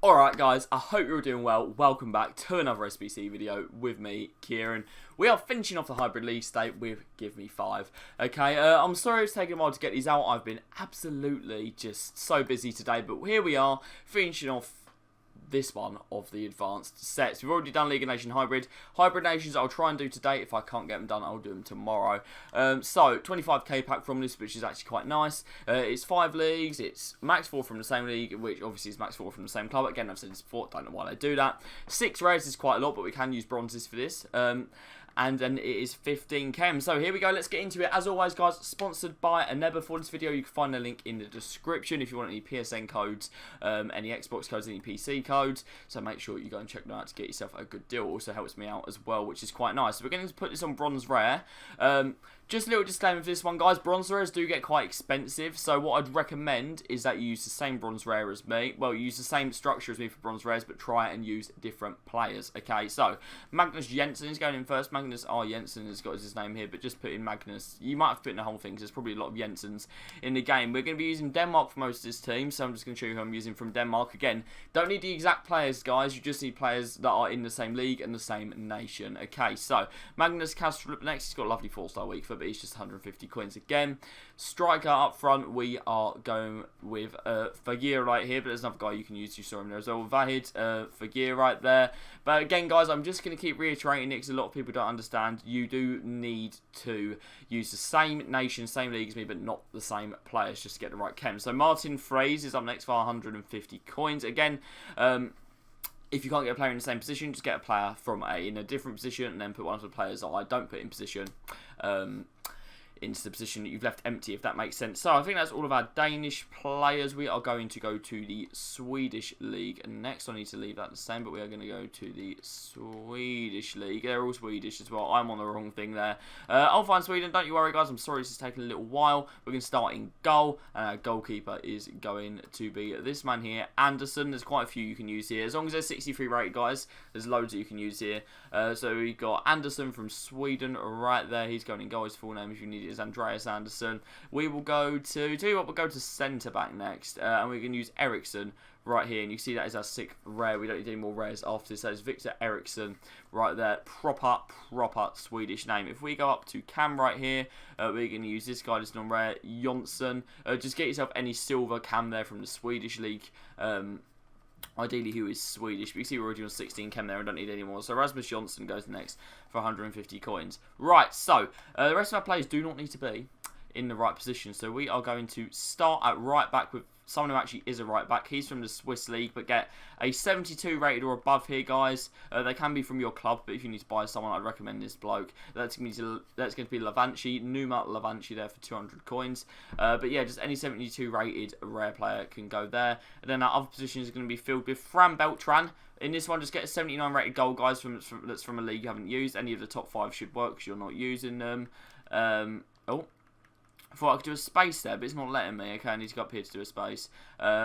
Alright guys, I hope you're all doing well. Welcome back to another SBC video with me, Kieran. We are finishing off the Hybrid League state with Give Me 5. Okay, I'm sorry it's taken a while to get these out. I've been absolutely just so busy today, but here we are, finishing off this one of the advanced sets. We've already done League of Nations Hybrid. Hybrid Nations I'll try and do today. If I can't get them done, I'll do them tomorrow. So 25k pack from this, which is actually quite nice. It's 5 leagues. It's max 4 from the same league, which obviously is max 4 from the same club. Again, I've said this before, don't know why they do that. 6 rares is quite a lot, but we can use bronzes for this. And then it is 15k. So here we go, let's get into it. As always guys, sponsored by Aneba for this video. You can find the link in the description if you want any PSN codes, any Xbox codes, any PC codes. So make sure you go and check them out to get yourself a good deal. It also helps me out as well, which is quite nice. So we're going to put this on bronze rare. Just a little disclaimer for this one, guys. Bronze rares do get quite expensive, so what I'd recommend is that you use the same bronze rare as me. Well, use the same structure as me for bronze rares, but try and use different players. Okay, so Magnus Jensen is going in first. Magnus R. Jensen has got his name here, but just put in Magnus. You might have to put in the whole thing, because there's probably a lot of Jensens in the game. We're going to be using Denmark for most of this team, so I'm just going to show you who I'm using from Denmark. Again, don't need the exact players, guys. You just need players that are in the same league and the same nation. Okay, so Magnus Kastrup next. He's got a lovely 4-star week for, but he's just 150 coins again. Striker up front, we are going with Fagir right here, but there's another guy you can use. You saw him there as well. Vahid, Fagir right there. But again, guys, I'm just going to keep reiterating it because a lot of people don't understand. You do need to use the same nation, same league as me, but not the same players, just to get the right chem. So Martin Fraze is up next for 150 coins. Again, if you can't get a player in the same position, just get a player from in a different position and then put one of the players that I don't put in position into the position that you've left empty, if that makes sense. So I think that's all of our Danish players. We are going to go to the Swedish League. And next I need to leave that the same, but we are going to go to the Swedish League. They're all Swedish as well. I'm on the wrong thing there. I'll find Sweden. Don't you worry, guys. I'm sorry this is taking a little while. We're going to start in goal. And our goalkeeper is going to be this man here, Anderson. There's quite a few you can use here. As long as they're 63 rated, guys, there's loads that you can use here. So we've got Anderson from Sweden right there. He's going in goal. His full name, if you need it, is Andreas Anderson. We will go to, tell you what, we'll go to centre back next, and we can use Eriksson right here, and you see that is our 6th rare. We don't need any more rares after this. That is Victor Eriksson right there. Proper Swedish name. If we go up to cam right here, we're going to use this guy, this non-rare, Jonsson. Just get yourself any silver cam there from the Swedish league. Ideally, who is Swedish, but you see we're already on 16 chem there and don't need any more. So Rasmus Jonsson goes next for 150 coins. Right, so the rest of our players do not need to be in the right position. So we are going to start at right back with someone who actually is a right back. He's from the Swiss League, but get a 72 rated or above here, guys. They can be from your club, but if you need to buy someone, I'd recommend this bloke. That's going to be Lavanchi, Numa Lavanchi there for 200 coins. But yeah, just any 72 rated rare player can go there. And then our other positions are going to be filled with Fran Beltran. In this one, just get a 79 rated goal, guys, that's from a league you haven't used. Any of the top 5 should work because you're not using them. I thought I could do a space there, but it's not letting me. Okay, I need to go up here to do a space.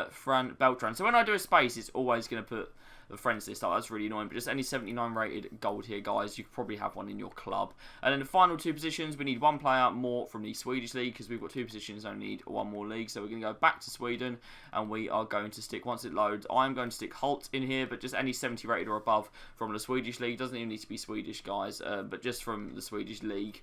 Fran Beltran. So when I do a space, it's always going to put the friends list up. That's really annoying. But just any 79 rated gold here, guys. You could probably have one in your club. And then the final 2 positions, we need 1 player more from the Swedish league because we've got 2 positions, only need 1 more league. So we're going to go back to Sweden and we are going to stick, once it loads, I'm going to stick Holt in here, but just any 70 rated or above from the Swedish league. Doesn't even need to be Swedish, guys, but just from the Swedish league.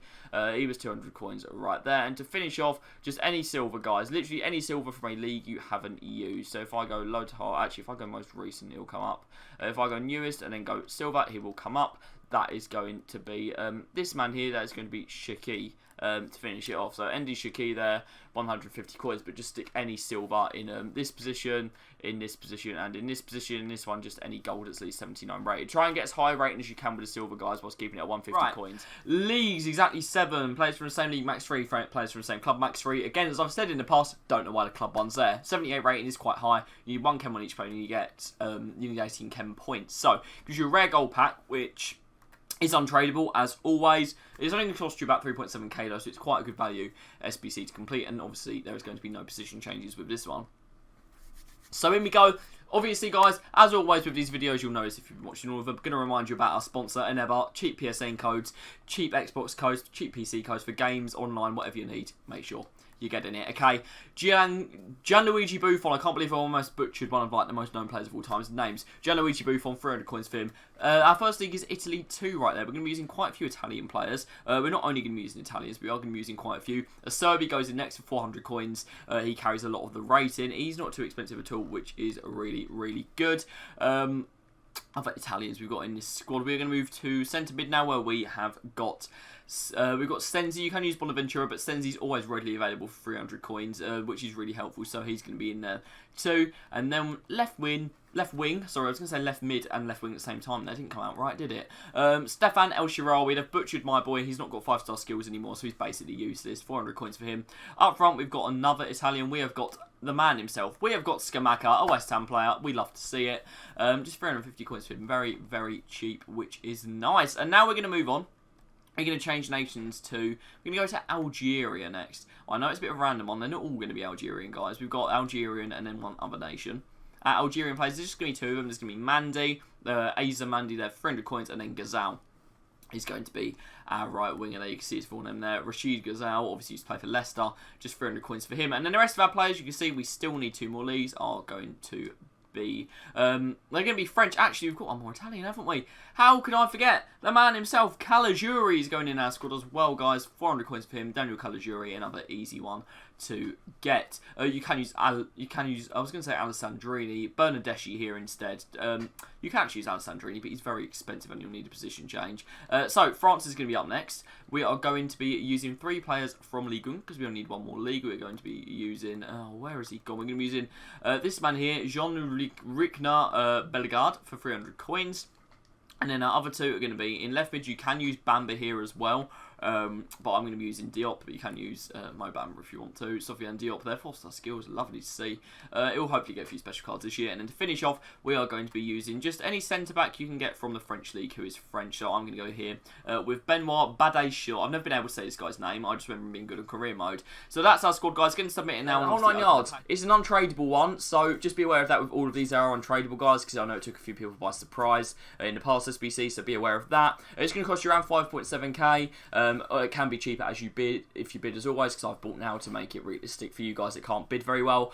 He was 200 coins right there. And to finish off, just any silver, guys. Literally any silver from a league you haven't used. So if I go low to high, actually if I go most recent, it'll come up. If I go newest and then go silver, he will come up. That is going to be this man here. That is going to be Shaki to finish it off. So Andy Shaki there, 150 coins, but just stick any silver in this position, in this position, and in this position. In this one, just any gold that's at least 79 rated. Try and get as high rating as you can with the silver, guys, whilst keeping it at 150 coins. Leagues, exactly 7. Players from the same league, max 3. Players from the same club, max 3. Again, as I've said in the past, don't know why the club one's there. 78 rating is quite high. You need 1 chem on each player, and you get you need 18 chem points. So, gives you a rare gold pack, which is untradeable as always. It's only going to cost you about 3.7k though, so it's quite a good value SBC to complete, and obviously there is going to be no position changes with this one. So in we go. Obviously, guys, as always with these videos, you'll notice if you've been watching all of them, I'm going to remind you about our sponsor, Aneba. Cheap PSN codes, cheap Xbox codes, cheap PC codes for games, online, whatever you need. Make sure you're getting it, okay? Gianluigi Buffon, I can't believe I almost butchered one of like the most known players of all time's names. Gianluigi Buffon, 300 coins for him. Our first league is Italy 2 right there. We're going to be using quite a few Italian players. We're not only going to be using Italians, we are going to be using quite a few. Serbi goes in next for 400 coins. He carries a lot of the rating. He's not too expensive at all, which is really, really good. Other Italians we've got in this squad. We're going to move to centre mid now, where we have got we've got Sensi. You can use Bonaventura, but Sensi's always readily available for 300 coins, which is really helpful. So he's going to be in there too. And then left wing. Sorry, I was going to say left mid and left wing at the same time. That didn't come out right, did it? Stefan El Shirawi. They've butchered my boy. He's not got 5-star skills anymore, so he's basically useless. 400 coins for him. Up front, we've got another Italian. We have got the man himself. We have got Scamacca, a West Ham player. We love to see it. Just 350 coins for him. Very, very cheap, which is nice. And now we're going to move on. We're going to change nations to... We're going to go to Algeria next. I know it's a bit of a random one. They're not all going to be Algerian, guys. We've got Algerian and then one other nation. Algerian players, there's just going to be 2 of them. There's going to be Mandy, Asa Mandy there, 300 coins, and then Gazal is going to be our right winger there. You can see his full name there. Rashid Gazal, obviously used to play for Leicester, just 300 coins for him. And then the rest of our players, you can see we still need 2 more leagues, are going to be... they're going to be French. Actually, we've got one more Italian, haven't we? How could I forget? The man himself, Caligiuri, is going in our squad as well, guys. 400 coins for him. Daniel Caligiuri, another easy one to get. You can use I was going to say Alessandrini, Bernardeschi here instead. You can actually use Alessandrini, but he's very expensive and you'll need a position change. So France is going to be up next. We are going to be using 3 players from Ligue 1 because we only need 1 more league. We're going to be using where is he gone? We're going to be using this man here, Jean-Luc Rickner Bellegarde for 300 coins. And then our other 2 are going to be in left mid. You can use Bamba here as well. But I'm going to be using Diop, but you can use Mo Bamba if you want to. Sofiane Diop there, 4-star skills, lovely to see. It will hopefully get a few special cards this year. And then to finish off, we are going to be using just any centre-back you can get from the French League who is French. So I'm going to go here with Benoit Badaishur. I've never been able to say this guy's name. I just remember him being good in career mode. So that's our squad, guys. Going to submit it now. Whole 9 yards. It's an untradeable one, so just be aware of that with all of these. They are untradeable, guys, because I know it took a few people by surprise in the past SBC, so be aware of that. It's going to cost you around 5.7k. It can be cheaper as you bid, if you bid as always, because I've bought now to make it realistic for you guys that can't bid very well.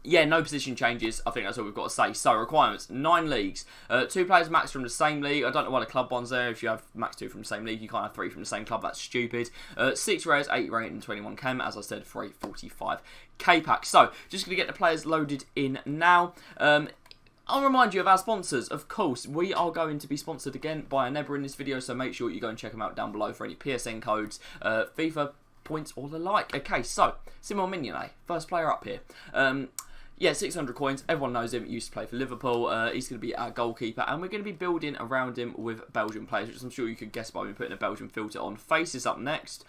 Yeah, no position changes. I think that's all we've got to say. So, requirements. 9 leagues. 2 players max from the same league. I don't know why the club one's there. If you have max 2 from the same league, you can't have 3 from the same club. That's stupid. 6 rares, 8 rate, and 21 chem. As I said, for a 45k pack. So, just going to get the players loaded in now. I'll remind you of our sponsors. Of course, we are going to be sponsored again by Aneba in this video, so make sure you go and check them out down below for any PSN codes, FIFA points, or the like. Okay, so, Simon Mignolet, first player up here. Yeah, 600 coins. Everyone knows him. He used to play for Liverpool. He's going to be our goalkeeper. And we're going to be building around him with Belgian players, which I'm sure you could guess by me putting a Belgian filter on. Face is up next.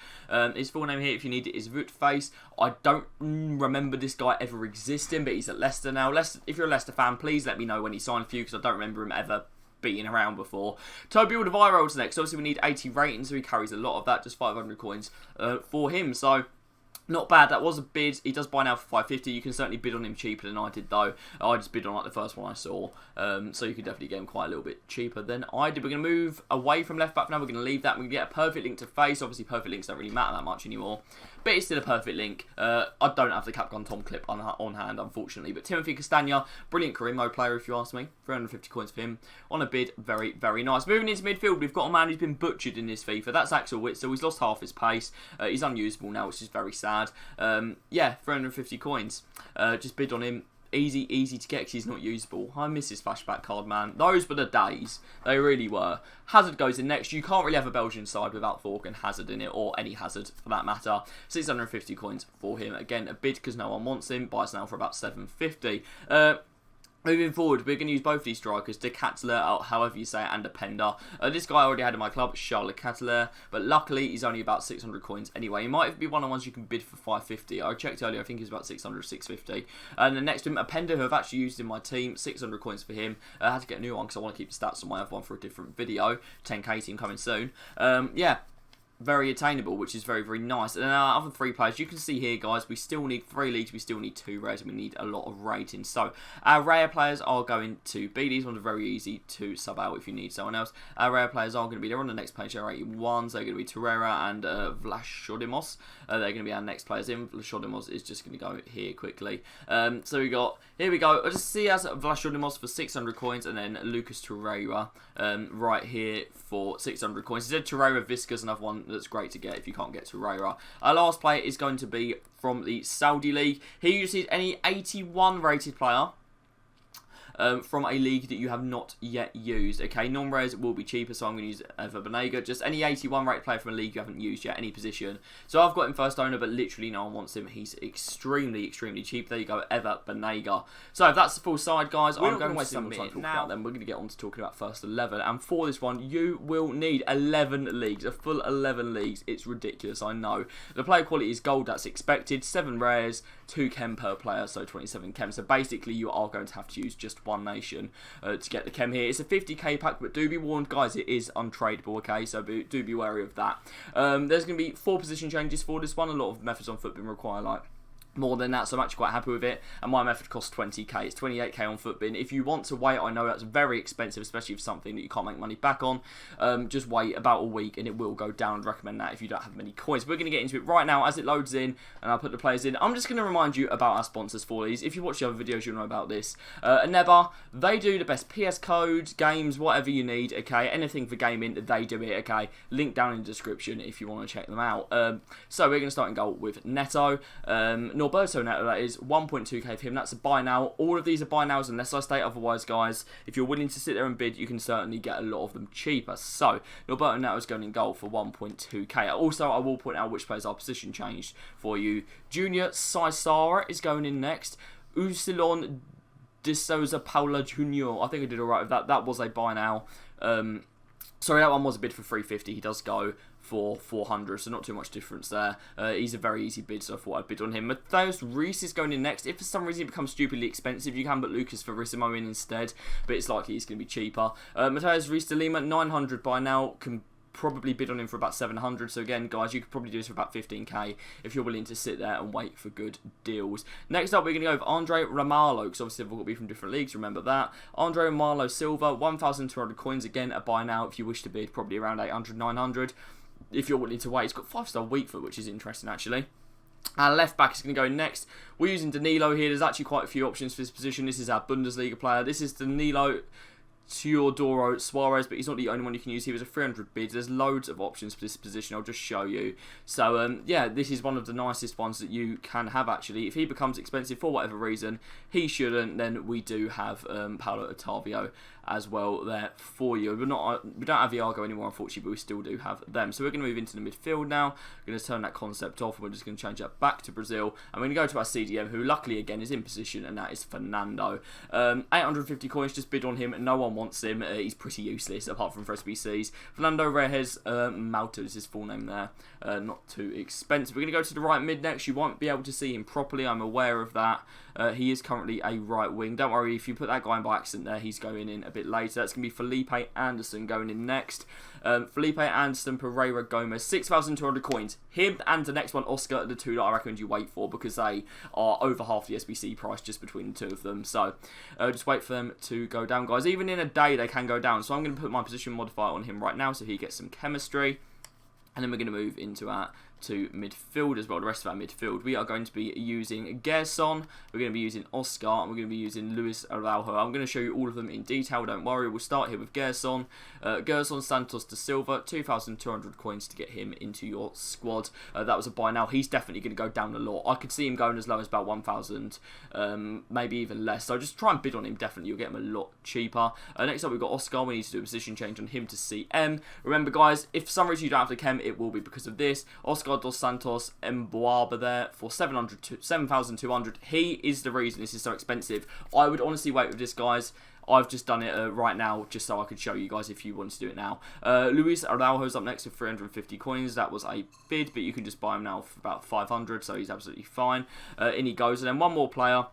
His full name here, if you need it, is Wout Face. I don't remember this guy ever existing, but he's at Leicester now. If you're a Leicester fan, please let me know when he signed for you, because I don't remember him ever being around before. Toby Alderweireld's next. Obviously, we need 80 rating, so he carries a lot of that. Just 500 coins for him. So, not bad. That was a bid. He does buy now for 550. You can certainly bid on him cheaper than I did, though. I just bid on like the first one I saw. So you can definitely get him quite a little bit cheaper than I did. We're going to move away from left back now. We're going to leave that. We're going to get a perfect link to face. Obviously, perfect links don't really matter that much anymore. But it's still a perfect link. I don't have the Capcom Tom clip on hand, unfortunately. But Timothy Castagna, brilliant career mode player, if you ask me. 350 coins for him. On a bid, very, very nice. Moving into midfield, we've got a man who's been butchered in this FIFA. That's Axel Witsel. He's lost half his pace. He's unusable now, which is very sad. Yeah, 350 coins. Just bid on him. Easy to get because he's not usable. I miss his flashback card, man. Those were the days. They really were. Hazard goes in next. You can't really have a Belgian side without Fork and Hazard in it, or any Hazard for that matter. 650 coins for him. Again, a bid because no one wants him. Buys now for about 750. Moving forward, we're going to use both these strikers, De Ketelaere, or however you say it, and a Pender. This guy I already had in my club, Charles Ketelaere, but luckily he's only about 600 coins anyway. He might be one of the ones you can bid for 550. I checked earlier, I think he's about 600 or 650. And then next to him, a Pender, who I've actually used in my team, 600 coins for him. I had to get a new one because I want to keep the stats on my other one for a different video. 10k team coming soon. Yeah. very attainable, which is very, very nice. And our other 3 players, you can see here, guys, we still need 3 leagues, we still need 2 rares, and we need a lot of ratings. So our rare players are going to be, these ones are very easy to sub out if you need someone else. Our rare players are going to be, they're on the next page, they're 81s, they're going to be Torreira and Vlashodimos. They're going to be our next players in. Vlashodimos is just going to go here quickly. So we got, here we go, I just see as Vlashodimos for 600 coins, and then Lucas Torreira right here for 600 coins. He said Torreira Visca's another one that's great to get if you can't get Torreira. Our last player is going to be from the Saudi League. Here you see any 81 rated player from a league that you have not yet used. Okay, non-rares will be cheaper, so I'm going to use Eva Banega. Just any 81 rated player from a league you haven't used yet, any position. So I've got him first owner, but literally no one wants him. He's extremely, extremely cheap. There you go, Eva Banega. So if that's the full side, guys, I'm going to waste some time now. Then we're going to get on to talking about first 11. And for this one, you will need 11 leagues, a full 11 leagues. It's ridiculous, I know. The player quality is gold, that's expected. 7 rares, 2 chem per player, so 27 chem. So basically, you are going to have to use just one nation to get the chem here. It's a 50k pack, but do be warned, guys, it is untradeable, okay? So do be wary of that. There's going to be 4 position changes for this one. A lot of methods on Footbin require, like, more than that, so I'm actually quite happy with it. And my method costs 20k. It's 28k on Footbin. If you want to wait, I know that's very expensive, especially for something that you can't make money back on. Just wait about a week and it will go down. I'd recommend that if you don't have many coins. We're going to get into it right now as it loads in, and I'll put the players in. I'm just going to remind you about our sponsors for these. If you watch the other videos, you'll know about this. Aneba, they do the best PS codes, games, whatever you need, okay? Anything for gaming, they do it, okay? Link down in the description if you want to check them out. So we're going to start in goal with Neto. Norberto Neto, that is 1.2k for him. That's a buy now. All of these are buy nows unless I state otherwise, guys. If you're willing to sit there and bid, you can certainly get a lot of them cheaper. So Norberto Neto is going in goal for 1.2k. Also, I will point out which players are position changed for you. Junior Saisara is going in next. Usilon de Souza Paula Jr. I think I did alright with that. That was a buy now. Sorry, that one was a bid for 350. He does go for 400, so not too much difference there. He's a very easy bid, so I thought I'd bid on him. Matheus Reis is going in next. If for some reason it becomes stupidly expensive, you can put Lucas Verissimo in instead, but it's likely he's going to be cheaper. Matheus Reis de Lima, 900 by now, can probably bid on him for about 700. So again, guys, you could probably do this for about 15k if you're willing to sit there and wait for good deals. Next up, we're going to go with Andre Ramalho, because obviously they've all got to be from different leagues, remember that. Andre Ramalho Silva, 1,200 coins, again, a buy now if you wish to bid, probably around 800, 900. If you're willing to wait, it's got 5-star weak foot, which is interesting, actually. Our left back is going to go next. We're using Danilo here. There's actually quite a few options for this position. This is our Bundesliga player. This is Danilo Teodoro Suarez, but he's not the only one you can use. He was a 300 bid. There's loads of options for this position. I'll just show you. So, yeah, this is one of the nicest ones that you can have, actually. If he becomes expensive for whatever reason, he shouldn't, then we do have Paulo Otavio as well there for you. We don't have Iago anymore, unfortunately, but we still do have them. So we're going to move into the midfield now. We're going to turn that concept off, and we're just going to change that back to Brazil. And we're going to go to our CDM, who luckily, again, is in position, and that is Fernando. 850 coins, just bid on him. No one wants him. He's pretty useless, apart from for SBCs. Fernando Reis Malta is his full name there. Not too expensive. We're going to go to the right mid next. You won't be able to see him properly. I'm aware of that. He is currently a right wing. Don't worry, if you put that guy in by accident there, he's going in a bit later. That's going to be Felipe Anderson going in next. Felipe Anderson, Pereira Gomez, 6,200 coins. Him and the next one, Oscar, are the two that I recommend you wait for, because they are over half the SBC price just between the two of them. So just wait for them to go down, guys. Even in a day, they can go down. So I'm going to put my position modifier on him right now so he gets some chemistry. And then we're going to move into our midfield as well, the rest of our midfield. We are going to be using Gerson, we're going to be using Oscar, and we're going to be using Luis Araujo. I'm going to show you all of them in detail, don't worry. We'll start here with Gerson. Gerson Santos da Silva, 2,200 coins to get him into your squad. That was a buy now. He's definitely going to go down a lot. I could see him going as low as about 1,000, maybe even less. So just try and bid on him, definitely. You'll get him a lot cheaper. Next up, we've got Oscar. We need to do a position change on him to CM. Remember, guys, if for some reason you don't have the chem, it will be because of this. Oscar Dos Santos Mboaba there for 7,200. He is the reason this is so expensive. I would honestly wait with this, guys. I've just done it right now just so I could show you guys if you want to do it now. Luis Araujo's up next with 350 coins. That was a bid, but you can just buy him now for about 500, so he's absolutely fine. In he goes. And then one more player.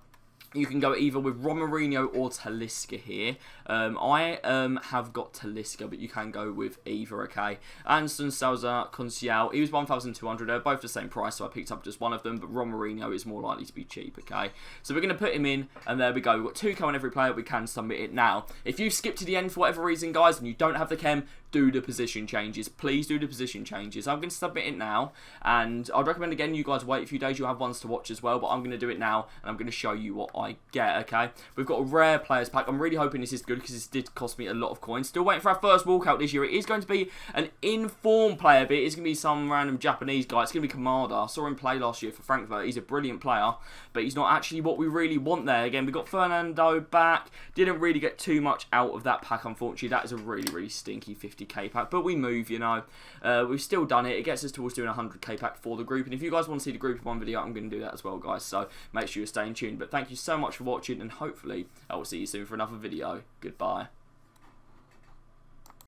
You can go either with Mourinho or Talisca here. I have got Talisca, but you can go with either, okay? Anderson, Salazar, Conceição, he was 1,200. They're both the same price, so I picked up just one of them, but Mourinho is more likely to be cheap, okay? So we're going to put him in, and there we go. We've got 2 chem on every player. We can submit it now. If you've skipped to the end for whatever reason, guys, and you don't have the chem, do the position changes. Please do the position changes. I'm going to submit it now, and I'd recommend, again, you guys wait a few days. You'll have ones to watch as well, but I'm going to do it now, and I'm going to show you what I get, okay? We've got a rare players pack. I'm really hoping this is good because this did cost me a lot of coins. Still waiting for our first walkout this year. It is going to be an informed player, but it's going to be some random Japanese guy. It's going to be Kamada. I saw him play last year for Frankfurt. He's a brilliant player, but he's not actually what we really want there. Again, we got Fernando back. Didn't really get too much out of that pack, unfortunately. That is a really, really stinky 50k pack, but we move, you know. We've still done it. It gets us towards doing a 100k pack for the group, and if you guys want to see the group in one video, I'm going to do that as well, guys, so make sure you're staying tuned. But thank you so much for watching, and hopefully I will see you soon for another video. Goodbye.